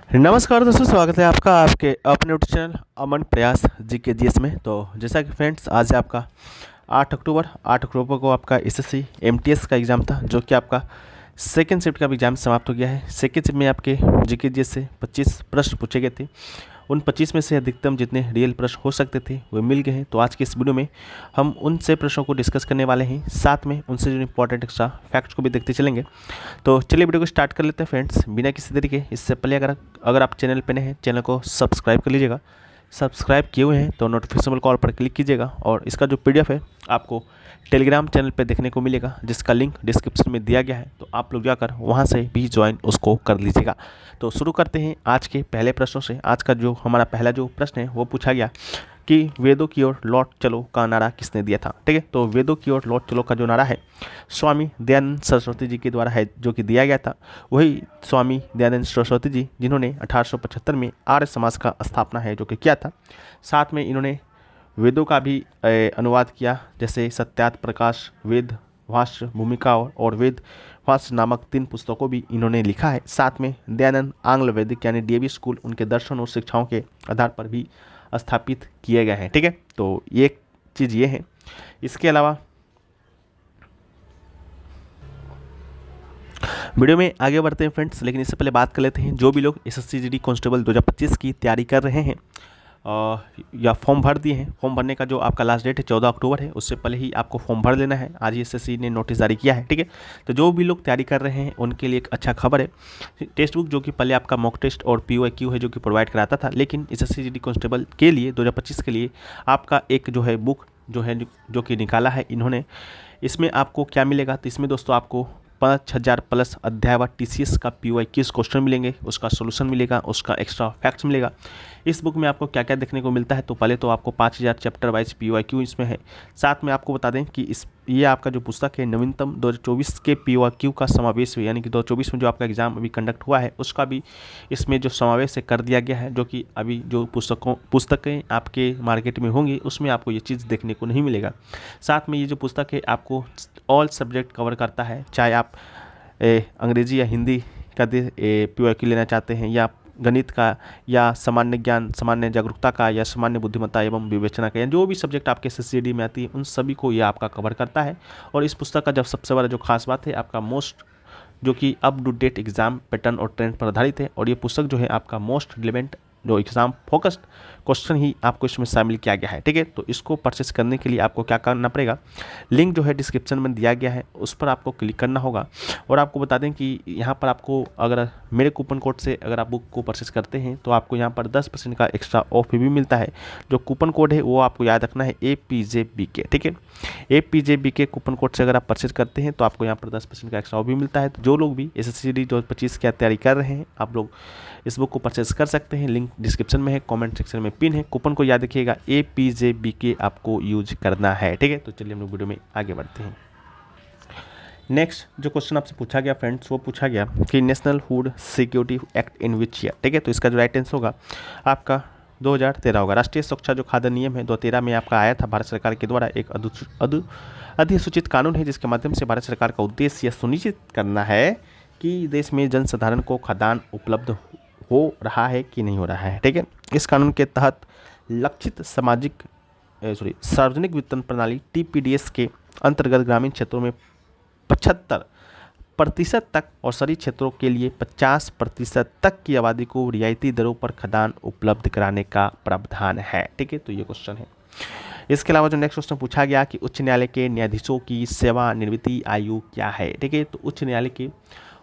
नमस्कार दोस्तों, स्वागत है आपका आपके अपने यूट्यूब चैनल अमन प्रयास जीके जीएस में। तो जैसा कि फ्रेंड्स, आज है आपका 8 अक्टूबर को आपका एसएससी एमटीएस का एग्ज़ाम था, जो कि आपका सेकेंड शिफ्ट का भी एग्ज़ाम समाप्त हो गया है। सेकेंड शिफ्ट में आपके जीके जीएस से 25 प्रश्न पूछे गए थे। उन 25 में से अधिकतम जितने रियल प्रश्न हो सकते थे वो मिल गए हैं। तो आज के इस वीडियो में हम उन से प्रश्नों को डिस्कस करने वाले हैं, साथ में उनसे जो इंपॉर्टेंट एक्स्ट्रा फैक्ट्स को भी देखते चलेंगे। तो चलिए वीडियो को स्टार्ट कर लेते हैं फ्रेंड्स, बिना किसी देरी के। इससे पहले अगर आप चैनल पर नए हैं, चैनल को सब्सक्राइब कर लीजिएगा। सब्सक्राइब किए हुए हैं तो नोटिफिकेशन बेल कॉल पर क्लिक कीजिएगा, और इसका जो पीडीएफ है आपको टेलीग्राम चैनल पे देखने को मिलेगा, जिसका लिंक डिस्क्रिप्शन में दिया गया है। तो आप लोग जाकर वहाँ से भी ज्वाइन उसको कर लीजिएगा। तो शुरू करते हैं आज के पहले प्रश्नों से। आज का जो हमारा पहला जो प्रश्न है वो पूछा गया कि वेदों की ओर लौट चलो का नारा किसने दिया था। ठीक है, तो वेदों की ओर लौट चलो का जो नारा है स्वामी दयानंद सरस्वती जी के द्वारा है, जो कि दिया गया था। वही स्वामी दयानंद सरस्वती जी जिन्होंने 1875 में आर्य समाज का स्थापना है जो कि किया था। साथ में इन्होंने वेदों का भी अनुवाद किया, जैसे सत्यार्थ प्रकाश, वेद भाष्य, भूमिका और वेद भाष्य नामक 3 पुस्तकों भी इन्होंने लिखा है। साथ में दयानंद आंग्ल वैदिक यानी डीएवी स्कूल उनके दर्शन और शिक्षाओं के आधार पर भी स्थापित किए गए हैं। ठीक है, तो ये चीज़ ये है। इसके अलावा वीडियो में आगे बढ़ते हैं फ्रेंड्स, लेकिन इससे पहले बात कर लेते हैं जो भी लोग एसएससी जीडी कांस्टेबल 2025 की तैयारी कर रहे हैं या फॉर्म भर दिए हैं। फॉर्म भरने का जो आपका लास्ट डेट है 14 अक्टूबर है, उससे पहले ही आपको फॉर्म भर लेना है। आज ही एसएससी ने नोटिस जारी किया है। ठीक है, तो जो भी लोग तैयारी कर रहे हैं उनके लिए एक अच्छा खबर है। टेक्स्ट बुक जो कि पहले आपका मॉक टेस्ट और पीओक्यू है जो कि प्रोवाइड कराता था, लेकिन एसएससी जीडी कांस्टेबल के लिए 2025 के लिए आपका एक जो है बुक जो है जो कि निकाला है इन्होंने। इसमें आपको क्या मिलेगा, तो इसमें दोस्तों आपको 5000 प्लस अध्यायवार टीसीएस का पीवाईक्यूज क्वेश्चन मिलेंगे, उसका सोल्यूशन मिलेगा, उसका एक्स्ट्रा फैक्ट्स मिलेगा। इस बुक में आपको क्या क्या देखने को मिलता है, तो पहले तो आपको 5000 चैप्टर वाइज पीवाईक्यू इसमें है। साथ में आपको बता दें कि ये आपका जो पुस्तक है नवीनतम 2024 के पीवाईक्यू का समावेश है, यानी कि 2024 में जो आपका एग्जाम अभी कंडक्ट हुआ है उसका भी इसमें जो समावेश है कर दिया गया है, जो कि अभी जो पुस्तकें आपके मार्केट में होंगी उसमें आपको ये चीज़ देखने को नहीं मिलेगा। साथ में ये जो पुस्तक है आपको ऑल सब्जेक्ट कवर करता है, चाहे आप अंग्रेजी या हिंदी का पीवाईक्यू लेना चाहते हैं, या गणित का, या सामान्य ज्ञान, सामान्य जागरूकता का, या सामान्य बुद्धिमत्ता एवं विवेचना का, या जो भी सब्जेक्ट आपके एसएससी में आती है उन सभी को ये आपका कवर करता है। और इस पुस्तक का जब सबसे बड़ा जो खास बात है आपका मोस्ट जो कि up to date exam pattern और ट्रेंड पर आधारित है, और ये पुस्तक जो है आपका मोस्ट रिलेवेंट जो एग्ज़ाम फोकस्ड क्वेश्चन ही आपको इसमें शामिल किया गया है। ठीक है, तो इसको परचेस करने के लिए आपको क्या करना पड़ेगा, लिंक जो है डिस्क्रिप्शन में दिया गया है, उस पर आपको क्लिक करना होगा। और आपको बता दें कि यहाँ पर आपको अगर मेरे कूपन कोड से अगर आप बुक को परचेस करते हैं तो आपको यहाँ पर 10% का एक्स्ट्रा ऑफ भी मिलता है। जो कूपन कोड है वो आपको याद रखना है APJBK। ठीक है, APJBK कूपन कोड से अगर आप परचेस करते हैं तो आपको यहाँ पर 10% का एक्स्ट्रा ऑफ भी मिलता है। तो जो लोग भी एसएससी जीडी 2025 की तैयारी कर रहे हैं आप लोग इस बुक को परचेस कर सकते हैं। लिंक डिस्क्रिप्शन में है, कमेंट सेक्शन में पिन है। कूपन को याद रखिएगा APJBK आपको यूज करना है। ठीक है, तो चलिए हम लोग वीडियो में आगे बढ़ते हैं। नेक्स्ट जो क्वेश्चन आपसे पूछा गया फ्रेंड्स, वो पूछा गया कि national food security act in which year. ठीक है, तो इसका जो राइट आंसर होगा आपका 2013 होगा। राष्ट्रीय सुरक्षा जो खाद्य नियम है 2013 में आपका आया था भारत सरकार के द्वारा, एक अधिसूचित कानून है जिसके माध्यम से भारत सरकार का उद्देश्य यह सुनिश्चित करना है कि देश में जनसाधारण को खाद्यान्न उपलब्ध हो रहा है कि नहीं हो रहा है। ठीक है, इस कानून के तहत लक्षित सार्वजनिक वितरण प्रणाली TPDS के अंतर्गत ग्रामीण क्षेत्रों में 75% तक और शहरी क्षेत्रों के लिए 50% तक की आबादी को रियायती दरों पर खाद्यान्न उपलब्ध कराने का प्रावधान है। ठीक है, तो ये क्वेश्चन है। इसके अलावा जो नेक्स्ट क्वेश्चन पूछा गया कि उच्च न्यायालय के न्यायाधीशों की सेवानिवृत्ति आयु क्या है। ठीक है, तो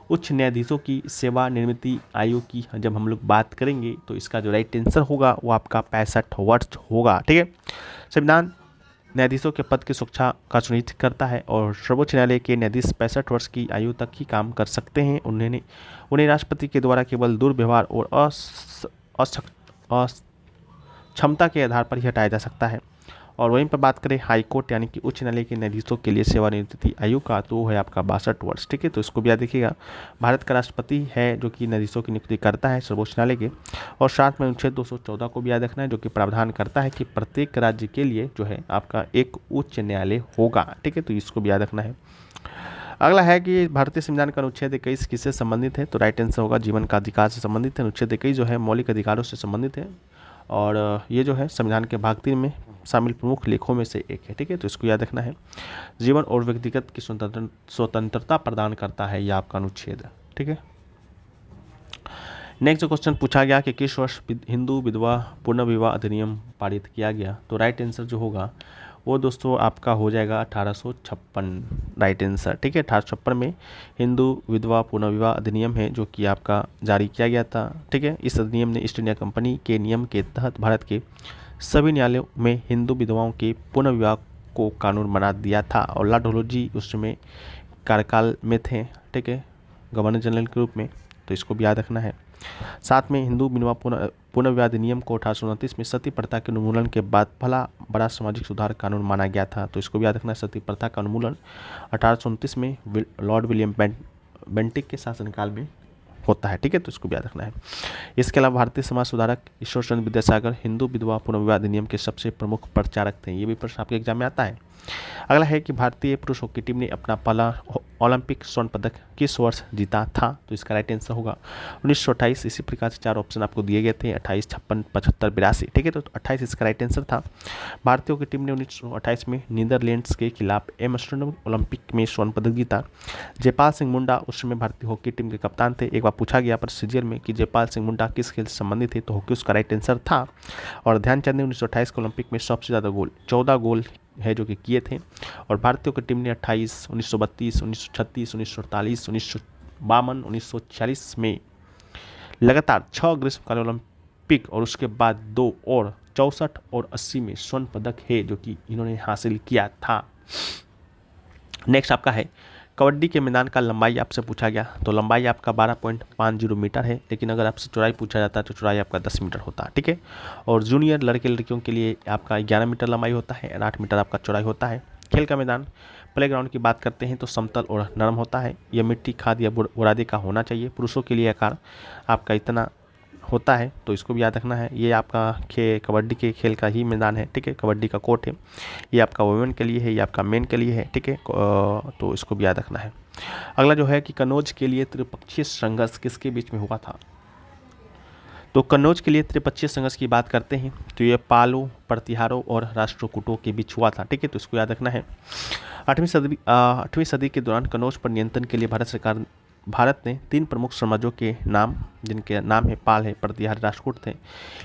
उच्च न्यायाधीशों की सेवानिवृत्ति आयु की जब हम लोग बात करेंगे तो इसका जो राइट आंसर होगा वो आपका 65 वर्ष होगा। ठीक है, संविधान न्यायाधीशों के पद की सुरक्षा का सुनिश्चित करता है, और सर्वोच्च न्यायालय के न्यायाधीश 65 वर्ष की आयु तक ही काम कर सकते हैं। उन्हें राष्ट्रपति के द्वारा केवल दुर्व्यवहार और अक्षमता के आधार पर ही हटाया जा सकता है। और वहीं पर बात करें हाई कोर्ट यानी कि उच्च न्यायालय के न्यायाधीशों के लिए सेवानिवृत्ति आयु का, तो वो है आपका 62 वर्ष। ठीक है, तो इसको भी याद रखिएगा। भारत का राष्ट्रपति है जो कि न्यायाधीशों की नियुक्ति करता है सर्वोच्च न्यायालय के। और साथ में अनुच्छेद 214 को भी याद रखना है, जो कि प्रावधान करता है कि प्रत्येक राज्य के लिए जो है आपका एक उच्च न्यायालय होगा। ठीक है, तो इसको भी याद रखना है। अगला है कि भारतीय संविधान का अनुच्छेद 21 किससे संबंधित है, तो राइट आंसर होगा जीवन का अधिकार से संबंधित है। अनुच्छेद 21 जो है मौलिक अधिकारों से संबंधित है और ये जो है संविधान के भाग 3 में शामिल प्रमुख लेखों में से एक है। ठीक है, तो इसको याद रखना है। जीवन और व्यक्तिगत की स्वतंत्रता प्रदान करता है यह आपका अनुच्छेद। ठीक है, नेक्स्ट क्वेश्चन पूछा गया कि किस वर्ष हिंदू विधवा पुनर्विवाह अधिनियम पारित किया गया, तो राइट आंसर जो होगा वो दोस्तों आपका हो जाएगा 1856, राइट आंसर। ठीक है, 1856 में हिंदू विधवा पुनर्विवाह अधिनियम है जो कि आपका जारी किया गया था। ठीक है, इस अधिनियम ने ईस्ट इंडिया कंपनी के नियम के तहत भारत के सभी न्यायालयों में हिंदू विधवाओं के पुनर्विवाह को कानून बना दिया था और लॉर्ड डलहौजी उस समय कार्यकाल में थे। ठीक है, गवर्नर जनरल के रूप में, तो इसको भी याद रखना है। साथ में हिंदू विधवा पुनर्विवाह अधिनियम को 1829 में सती प्रथा के उन्मूलन के बाद पहला बड़ा सामाजिक सुधार कानून माना गया था, तो इसको भी याद रखना है। सती प्रथा का उन्मूलन 1829 में लॉर्ड विलियम बेंटिक के शासनकाल में होता है। ठीक है, तो इसको भी याद रखना है। इसके अलावा भारतीय समाज सुधारक ईश्वर चंद्र विद्यासागर हिंदू विधवा पुनर्विवाह अधिनियम के सबसे प्रमुख प्रचारक थे। ये भी प्रश्न आपके एग्जाम में आता है। अगला है कि भारतीय पुरुष हॉकी टीम ने अपना पहला ओलंपिक स्वर्ण पदक किस वर्ष जीता था, तो इसका राइट आंसर होगा 1928। इसी प्रकार से 4 ऑप्शन आपको दिए गए थे, 28, 56, 75, 82। ठीक है, तो 28 इसका राइट आंसर था। भारतीय हॉकी टीम ने 1928 में नीदरलैंड्स के खिलाफ एम्स्टर्डम ओलंपिक में स्वर्ण पदक जीता। जयपाल सिंह मुंडा उस समय भारतीय हॉकी टीम के कप्तान थे। एक बार पूछा गया प्रोसीजर में कि जयपाल सिंह मुंडा किस खेल से संबंधित थे, तो हॉकी उसका राइट आंसर था। और ध्यानचंद ने 1928 के ओलंपिक में सबसे ज़्यादा गोल 14 गोल है जो कि किए थे। और भारतीय की टीम ने 28, 1932, 1936, 1948, 1952, 1946 में लगातार 6 ग्रीष्मकालीन ओलंपिक और उसके बाद 2 और 64 और 80 में स्वर्ण पदक है जो कि इन्होंने हासिल किया था। नेक्स्ट आपका है कबड्डी के मैदान का लंबाई आपसे पूछा गया, तो लंबाई आपका 12.50 मीटर है, लेकिन अगर आपसे चौड़ाई पूछा जाता है तो चौड़ाई आपका 10 मीटर होता है। ठीक है, और जूनियर लड़के लड़कियों के लिए आपका 11 मीटर लंबाई होता है और 8 मीटर आपका चौड़ाई होता है। खेल का मैदान प्लेग्राउंड की बात करते हैं तो समतल और नरम होता है। यह मिट्टी खाद या बुरादे का होना चाहिए। पुरुषों के लिए आकार आपका इतना होता है, तो इसको भी याद रखना है। ये आपका कबड्डी के खेल का ही मैदान है। ठीक है, कबड्डी का कोर्ट है। ये आपका वुमेन के लिए है, ये आपका मेन के लिए है। ठीक है, तो इसको भी याद रखना है। अगला जो है कि कन्नौज के लिए त्रिपक्षीय संघर्ष किसके बीच में हुआ था, तो कन्नौज के लिए त्रिपक्षीय संघर्ष की बात करते हैं तो ये पालो, प्रतिहारों और राष्ट्रकूटों के बीच हुआ था। ठीक है, तो इसको याद रखना है। 8वीं सदी के दौरान कन्नौज पर नियंत्रण के लिए भारत ने 3 प्रमुख साम्राज्यों के नाम, जिनके नाम है पाल है, प्रतिहार, राष्ट्रकूट थे,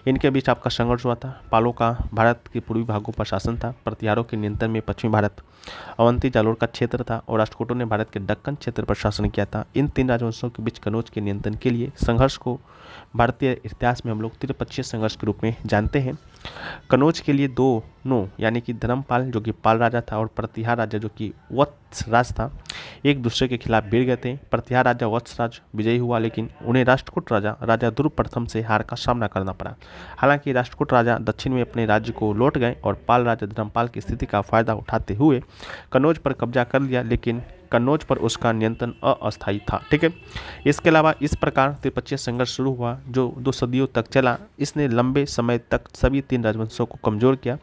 इनके बीच आपका संघर्ष हुआ था। पालों का भारत के पूर्वी भागों पर शासन था। प्रतिहारों के नियंत्रण में पश्चिमी भारत, अवंती, जालोर का क्षेत्र था और राष्ट्रकूटों ने भारत के दक्कन क्षेत्र पर शासन किया था। इन 3 राजवंशों के बीच कन्नौज के नियंत्रण के लिए संघर्ष को भारतीय इतिहास में हम लोग त्रिपक्षीय संघर्ष के रूप में जानते हैं। कन्नौज के लिए दोनों यानी कि धर्मपाल जो कि पाल राजा था और प्रतिहार राजा जो कि वत्स राज था, एक दूसरे के खिलाफ भिड़ गए थे। प्रतिहार राजा वत्स राज विजयी हुआ, लेकिन उन्हें राष्ट्रकूट राजा ध्रुव प्रथम से हार का सामना करना पड़ा। हालांकि राष्ट्रकूट राजा दक्षिण में अपने राज्य को लौट गए और पाल राजा धर्मपाल की स्थिति का फायदा उठाते हुए कन्नौज पर कब्जा कर लिया, लेकिन कन्नौज पर उसका नियंत्रण अस्थायी था। ठीक है, इसके अलावा इस प्रकार त्रिपक्षीय संघर्ष शुरू हुआ जो 2 सदियों तक चला। इसने लंबे समय तक सभी 3 राजवंशों को कमजोर किया।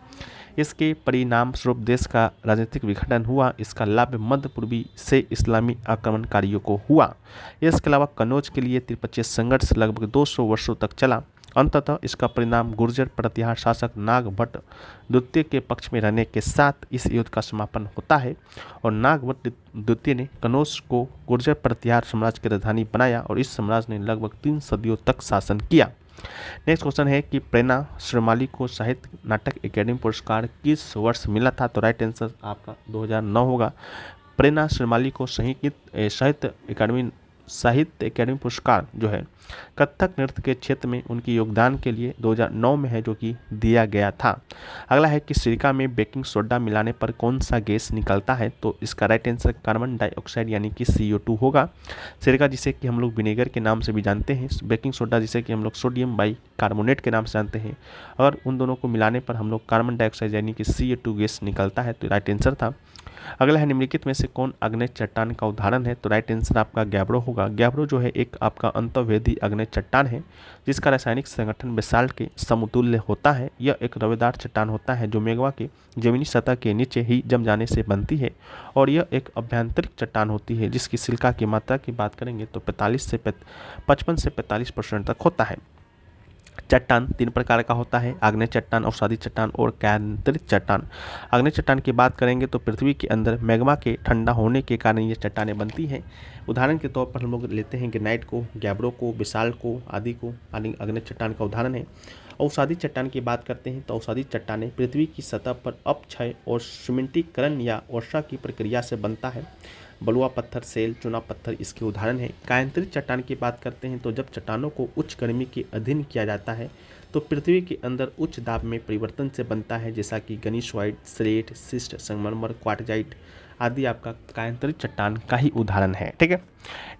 इसके परिणाम स्वरूप देश का राजनीतिक विघटन हुआ। इसका लाभ मध्य पूर्वी से इस्लामी आक्रमणकारियों को हुआ। इसके अलावा कन्नौज के लिए त्रिपक्षीय संघर्ष लगभग 200 वर्षों तक चला। अंततः इसका परिणाम गुर्जर प्रतिहार शासक नागभट्ट द्वितीय के पक्ष में रहने के साथ इस युद्ध का समापन होता है और नागभट्ट द्वितीय ने कन्नौज को गुर्जर प्रतिहार साम्राज्य की राजधानी बनाया और इस साम्राज्य ने लगभग 3 सदियों तक शासन किया। नेक्स्ट क्वेश्चन है कि प्रेरणा श्रीमाली को साहित्य नाटक अकेडमी पुरस्कार किस वर्ष मिला था, तो राइट आंसर आपका 2009 होगा। प्रेरणा श्रीमाली को साहित्य अकेडमी पुरस्कार जो है कथक नृत्य के क्षेत्र में उनके योगदान के लिए 2009 में है जो कि दिया गया था। अगला है कि सिरका में बेकिंग सोडा मिलाने पर कौन सा गैस निकलता है, तो इसका राइट आंसर कार्बन डाइऑक्साइड यानी कि CO2 होगा। सिरका जिसे कि हम लोग विनेगर के नाम से भी जानते हैं, बेकिंग सोडा जिसे कि हम लोग सोडियम बाइकार्बोनेट के नाम से जानते हैं, और उन दोनों को मिलाने पर हम लोग कार्बन डाइऑक्साइड यानी कि CO2 गैस निकलता है, तो राइट आंसर था। अगला है निम्नलिखित में से कौन आग्नेय चट्टान का उदाहरण है, तो राइट आंसर आपका गैब्रो होगा। गैब्रो जो है एक आपका अंतर्वेदी आग्नेय चट्टान है जिसका रासायनिक संगठन बेसाल्ट के समतुल्य होता है। यह एक रवेदार चट्टान होता है जो मेगमा के जमीनी सतह के नीचे ही जम जाने से बनती है और यह एक अभ्यंतरिक चट्टान होती है जिसकी सिलिका की मात्रा की बात करेंगे तो 55 से 45% तक होता है। चट्टान 3 प्रकार का होता है, आग्नेय चट्टान, अवसादी चट्टान और कायांतरित चट्टान। आग्नेय चट्टान की बात करेंगे तो पृथ्वी के अंदर मैग्मा के ठंडा होने के कारण ये चट्टानें बनती हैं। उदाहरण के तौर पर हम लोग लेते हैं ग्रेनाइट को, गैब्रो को, बेसाल्ट को आदि आग्नेय चट्टान का उदाहरण है। अवसादी चट्टान की बात करते हैं तो अवसादी चट्टानें पृथ्वी की सतह पर अपक्षय और सीमेंटीकरण या वर्षा की प्रक्रिया से बनता है। बलुआ पत्थर, सेल, चूना पत्थर इसके उदाहरण है। कायांतरित चट्टान की बात करते हैं तो जब चट्टानों को उच्च गर्मी के अधीन किया जाता है तो पृथ्वी के अंदर उच्च दाब में परिवर्तन से बनता है, जैसा कि गनीसोइड, स्लेट, शिस्ट, संगमरमर, क्वार्टजाइट आदि आपका कायांतरित चट्टान का ही उदाहरण है। ठीक है।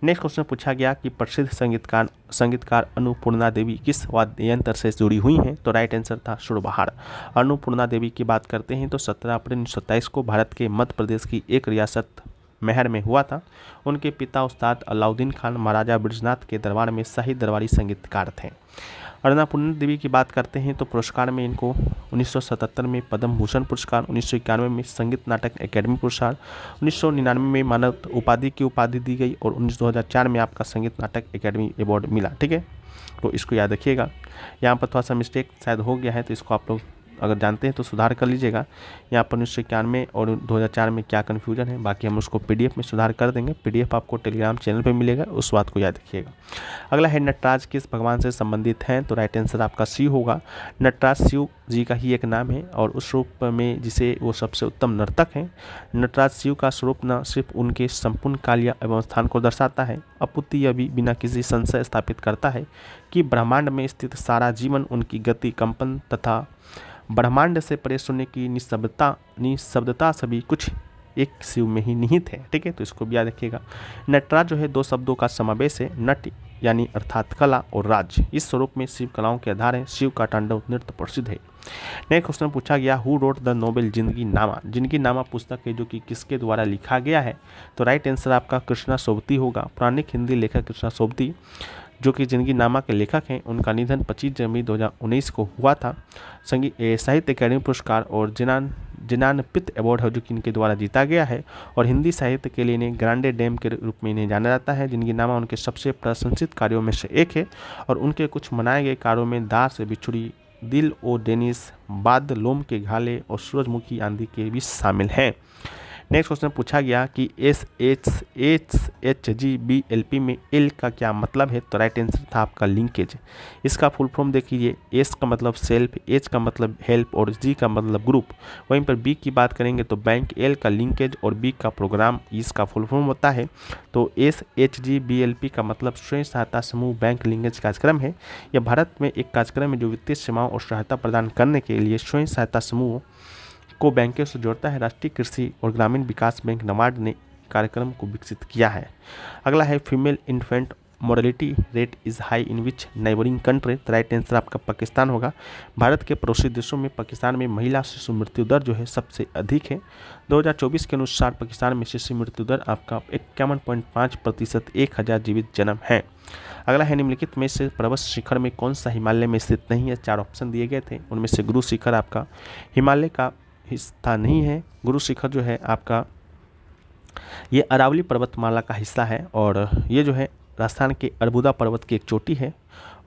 नेक्स्ट क्वेश्चन पूछा गया कि प्रसिद्ध संगीतकार अन्नपूर्णा देवी किस वाद्य यंत्र से जुड़ी हुई हैं, तो राइट आंसर था सुरबहार। अन्नपूर्णा देवी की बात करते हैं तो 17 अप्रैल 1927 को भारत के मध्य प्रदेश की एक रियासत मेहर में हुआ था। उनके पिता उस्ताद अलाउद्दीन खान महाराजा ब्रजनाथ के दरबार में शाही दरबारी संगीतकार थे। अन्नपूर्णा देवी की बात करते हैं तो पुरस्कार में इनको 1977 में पद्म भूषण पुरस्कार, 1991 में संगीत नाटक अकेडमी पुरस्कार, 1999 में मानव उपाधि की उपाधि दी गई और 2004 में आपका संगीत नाटक अकेडमी अवार्ड मिला। ठीक है, तो इसको याद रखिएगा। यहाँ पर थोड़ा सा मिस्टेक शायद हो गया है तो इसको आप लोग अगर जानते हैं तो सुधार कर लीजिएगा। यहाँ पर 1991 और 2004 में क्या कन्फ्यूजन है, बाकी हम उसको पीडीएफ में सुधार कर देंगे। पीडीएफ आपको टेलीग्राम चैनल पे मिलेगा, उस बात को याद रखिएगा। अगला है नटराज किस भगवान से संबंधित हैं, तो राइट आंसर आपका शिव होगा। नटराज शिव जी का ही एक नाम है और उस रूप में जिसे वो सबसे उत्तम नर्तक हैं। नटराज शिव का स्वरूप न सिर्फ उनके संपूर्ण काल या अवस्थान को दर्शाता है, अपितु यह भी बिना किसी संशय स्थापित करता है कि ब्रह्मांड में स्थित सारा जीवन, उनकी गति, कंपन तथा ब्रह्मांड से परे शून्य की निःशब्दता सभी कुछ एक शिव में ही निहित है। ठीक है, तो इसको भी याद रखिएगा। नटराज जो है 2 शब्दों का समावेश है, नट यानी अर्थात कला और राज। इस स्वरूप में शिव कलाओं के आधार है। शिव का तांडव नृत्य प्रसिद्ध है। नेक्स्ट क्वेश्चन पूछा गया हु रोट द नोबेल जिंदगी नामा। जिंदगी नामा पुस्तक है जो कि किसके द्वारा लिखा गया है, तो राइट आंसर आपका कृष्णा सोबती होगा। पौराणिक हिंदी लेखक कृष्णा सोबती जो कि जिंदगी नामा के लेखक हैं, उनका निधन 25 जनवरी 2019 को हुआ था। साहित्य अकेडमी पुरस्कार और ज्ञानपीठ अवार्ड है जो कि इनके द्वारा जीता गया है और हिंदी साहित्य के लिए इन्हें ग्रांडे डैम के रूप में इन्हें जाना जाता है। जिंदगी नामा उनके सबसे प्रशंसित कार्यों में से एक है और उनके कुछ मनाए गए कार्यों में दास से बिछुड़ी, दिल ओ डेनिस, बाद लोम के घाले और सूरजमुखी आंधी के भी शामिल हैं। नेक्स्ट क्वेश्चन पूछा गया कि SHGBLP में L का क्या मतलब है, तो राइट आंसर था आपका लिंकेज। इसका फुल फॉर्म देखिए, S का मतलब सेल्फ, H का मतलब हेल्प और G का मतलब ग्रुप। वहीं पर B की बात करेंगे तो बैंक, L का लिंकेज और B का प्रोग्राम, इसका फुल फॉर्म होता है। तो SHGBLP का मतलब स्वयं सहायता समूह बैंक लिंकेज कार्यक्रम है। यह भारत में एक कार्यक्रम है जो वित्तीय सेवाओं और सहायता प्रदान करने के लिए स्वयं सहायता समूह को बैंकों से जोड़ता है। राष्ट्रीय कृषि और ग्रामीण विकास बैंक नबार्ड ने कार्यक्रम को विकसित किया है। अगला है female infant mortality rate is high in which neighbouring country, तो राइट आंसर आपका पाकिस्तान होगा। भारत के पड़ोसी देशों में पाकिस्तान में महिला शिशु मृत्यु दर जो है सबसे अधिक है। 2024 के अनुसार पाकिस्तान में शिशु मृत्यु दर आपका 51.5% 1000 जीवित जन्म है। अगला है निम्नलिखित में से पर्वत शिखर में कौन सा हिमालय में स्थित नहीं है। 4 ऑप्शन दिए गए थे, उनमें से गुरु शिखर आपका हिमालय का हिस्सा नहीं है। गुरु शिखर जो है आपका ये अरावली पर्वतमाला का हिस्सा है और ये जो है राजस्थान के अरबुदा पर्वत की एक चोटी है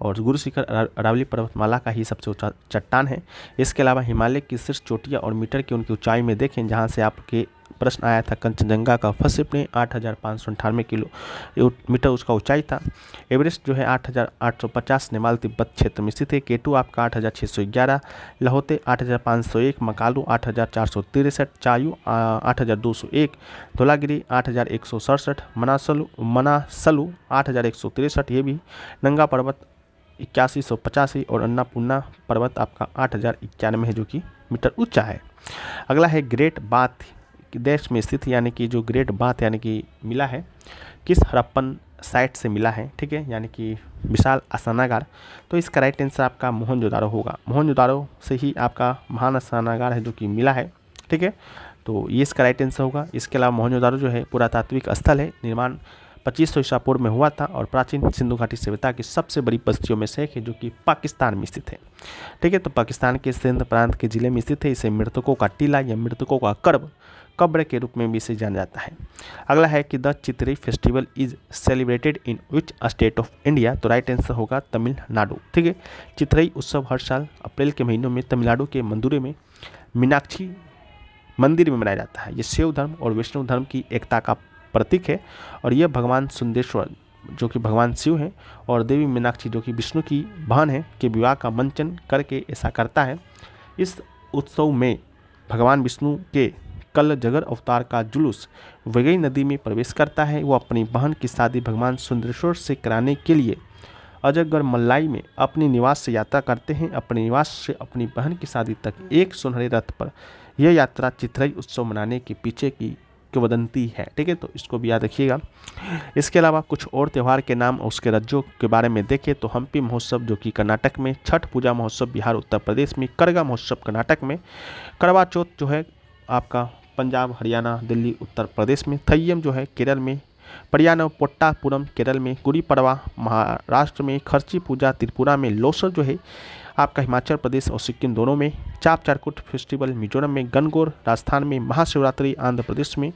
और गुरु शिखर अरावली पर्वतमाला का ही सबसे ऊंचा चट्टान है। इसके अलावा हिमालय की शीर्ष चोटियाँ और मीटर की उनकी ऊंचाई में देखें, जहां से आपके प्रश्न आया था कंचनजंगा का फर्स्ट शिफ्ट ने 8598 किलोमीटर उसका ऊंचाई था। एवरेस्ट जो है 8850 नेपाल तिब्बत क्षेत्र में स्थित है। केटू आपका 8611, लाहौते 8501, मकालू 8463, चायू 8201, धौलागिरी 8167, मनासलू 8163, ये भी नंगा पर्वत 8185 और अन्नपूर्णा पर्वत आपका 8091 है जो कि मीटर ऊंचा है। अगला है ग्रेट बाथ देश में स्थित, यानी कि जो ग्रेट बाथ यानी कि मिला है किस हड़प्पन साइट से मिला है। ठीक है, यानी कि विशाल स्नानागार। तो इसका राइट आंसर आपका मोहनजोदारो होगा। मोहनजोदारो से ही आपका महान स्नानागार है जो कि मिला है। ठीक है, तो ये इसका राइट आंसर होगा। इसके अलावा मोहनजोदारो जो है पुरातात्विक स्थल है, निर्माण 2500 ईसा पूर्व में हुआ था और प्राचीन सिंधु घाटी सभ्यता की सबसे बड़ी बस्तियों में से एक है, जो कि पाकिस्तान में स्थित है। ठीक है, तो पाकिस्तान के सिंध प्रांत के जिले में स्थित है। इसे मृतकों का टीला या मृतकों का कब्र के रूप में भी इसे जाना जाता है। अगला है कि the Chithirai festival is celebrated in which state of India, तो राइट आंसर होगा तमिलनाडु। ठीक है, चितरई उत्सव हर साल अप्रैल के महीनों में तमिलनाडु के मंदुरे में मीनाक्षी मंदिर में मनाया जाता है। ये शैव धर्म और वैष्णव धर्म की एकता का प्रतीक है और यह भगवान सुंदेश्वर जो कि भगवान शिव हैं और देवी मीनाक्षी जो कि विष्णु की बहन है के विवाह का मंचन करके ऐसा करता है। इस उत्सव में भगवान विष्णु के कल जगर अवतार का जुलूस वैगई नदी में प्रवेश करता है। वो अपनी बहन की शादी भगवान सुंदरेश्वर से कराने के लिए अजगर मलाई में अपने निवास से यात्रा करते हैं। अपने निवास से अपनी बहन की शादी तक एक सुनहरे रथ पर यह यात्रा चितरई उत्सव मनाने के पीछे की किंवदंती है। ठीक है, तो इसको भी याद रखिएगा। इसके अलावा कुछ और त्यौहार के नाम और उसके राज्यों के बारे में देखें तो हम्पी महोत्सव जो कि कर्नाटक में, छठ पूजा महोत्सव बिहार उत्तर प्रदेश में, करगा महोत्सव कर्नाटक में, करवा चौथ जो है आपका पंजाब हरियाणा दिल्ली उत्तर प्रदेश में, थय्यम जो है केरल में, परियानव पोट्टापुरम केरल में, गुड़ी पड़वा महाराष्ट्र में, खर्ची पूजा त्रिपुरा में, लोसर जो है आपका हिमाचल प्रदेश और सिक्किम दोनों में, चाप चारकुट फेस्टिवल मिजोरम में, गणगौर राजस्थान में, महाशिवरात्रि आंध्र प्रदेश में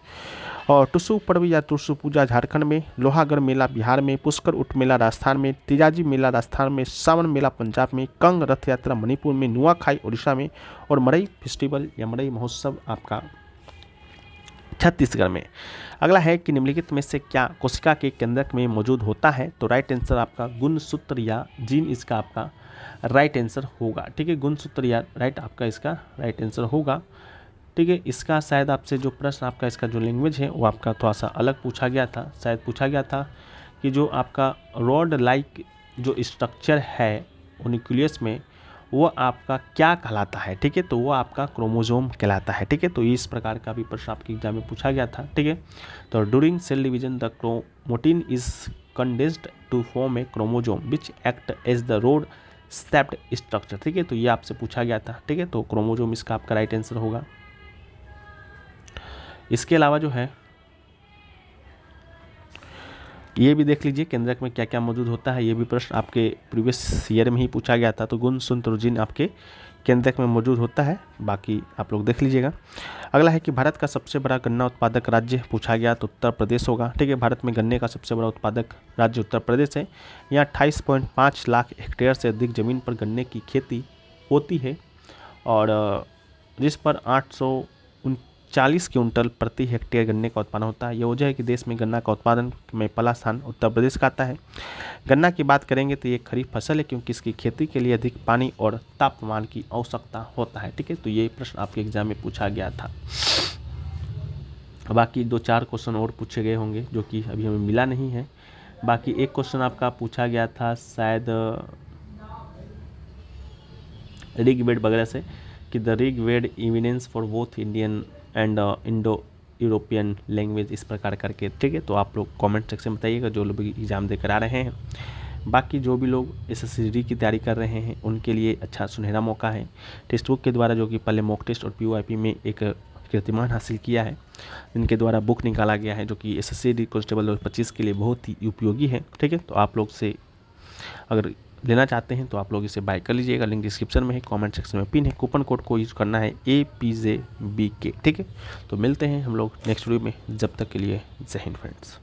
और टुसु पर्व या टुसु पूजा झारखंड में, लोहागढ़ मेला बिहार में, पुष्कर उट मेला राजस्थान में, तिजाजी मेला राजस्थान में, सावन मेला पंजाब में, कंग रथ यात्रा मणिपुर में, नुआखाई उड़ीसा में और मरई फेस्टिवल या मरई महोत्सव आपका छत्तीसगढ़ में। अगला है कि निम्नलिखित में से क्या कोशिका के केंद्रक में मौजूद होता है, तो राइट आंसर आपका गुणसूत्र या जीन इसका आपका राइट आंसर होगा। ठीक है, गुणसूत्र या राइट आपका इसका राइट आंसर होगा। ठीक है, इसका शायद आपसे जो प्रश्न आपका इसका जो लैंग्वेज है वो आपका थोड़ा सा अलग पूछा गया था। शायद पूछा गया था कि जो आपका रॉड लाइक जो स्ट्रक्चर है न्यूक्लियस में वो आपका क्या कहलाता है। ठीक है, तो वो आपका क्रोमोजोम कहलाता है। ठीक है, तो इस प्रकार का भी प्रश्न आपके एग्जाम में पूछा गया था। ठीक है, तो during cell division the chromatin is condensed to form a chromosome which act as the rod stepped structure. ठीक है, तो ये आपसे पूछा गया था। ठीक है, तो क्रोमोजोम इसका आपका राइट आंसर होगा। इसके अलावा जो है ये भी देख लीजिए केंद्रक में क्या क्या मौजूद होता है। ये भी प्रश्न आपके प्रीवियस ईयर में ही पूछा गया था। तो गुणसूत्र जीन आपके केंद्रक में मौजूद होता है, बाकी आप लोग देख लीजिएगा। अगला है कि भारत का सबसे बड़ा गन्ना उत्पादक राज्य पूछा गया तो उत्तर प्रदेश होगा। ठीक है, भारत में गन्ने का सबसे बड़ा उत्पादक राज्य उत्तर प्रदेश है। यहाँ 28.5 लाख हेक्टेयर से अधिक जमीन पर गन्ने की खेती होती है और जिस पर 839 क्विंटल प्रति हेक्टेयर गन्ने का उत्पादन होता है। यह वजह है कि देश में गन्ना का उत्पादन में पहला स्थान उत्तर प्रदेश का आता है। गन्ना की बात करेंगे तो ये खरीफ फसल है क्योंकि इसकी खेती के लिए अधिक पानी और तापमान की आवश्यकता होता है। ठीक है, तो ये प्रश्न आपके एग्जाम में पूछा गया था। बाकी 2-4 क्वेश्चन और पूछे गए होंगे जो कि अभी हमें मिला नहीं है। बाकी एक क्वेश्चन आपका पूछा गया था शायद ऋग्वेद वगैरह से कि the Rigveda evidence for both Indian and Indo European language, इस प्रकार करके। ठीक है, तो आप लोग कमेंट सेक्शन में बताइएगा जो लोग एग्ज़ाम देकर आ रहे हैं। बाकी जो भी लोग SSCD की तैयारी कर रहे हैं उनके लिए अच्छा सुनहरा मौका है। टेक्स्ट बुक के द्वारा जो कि पहले मॉक टेस्ट और POIP में एक कीर्तिमान हासिल किया है, इनके द्वारा बुक निकाला गया है जो कि SSCD कांस्टेबल 2025 के लिए बहुत ही उपयोगी है। ठीक है, तो आप लोग से अगर लेना चाहते हैं तो आप लोग इसे बाय कर लीजिएगा। लिंक डिस्क्रिप्शन में है, कमेंट सेक्शन में पिन है। कूपन कोड को यूज़ करना है APJBK। ठीक है, तो मिलते हैं हम लोग नेक्स्ट वीडियो में। जब तक के लिए जय हिंद फ्रेंड्स।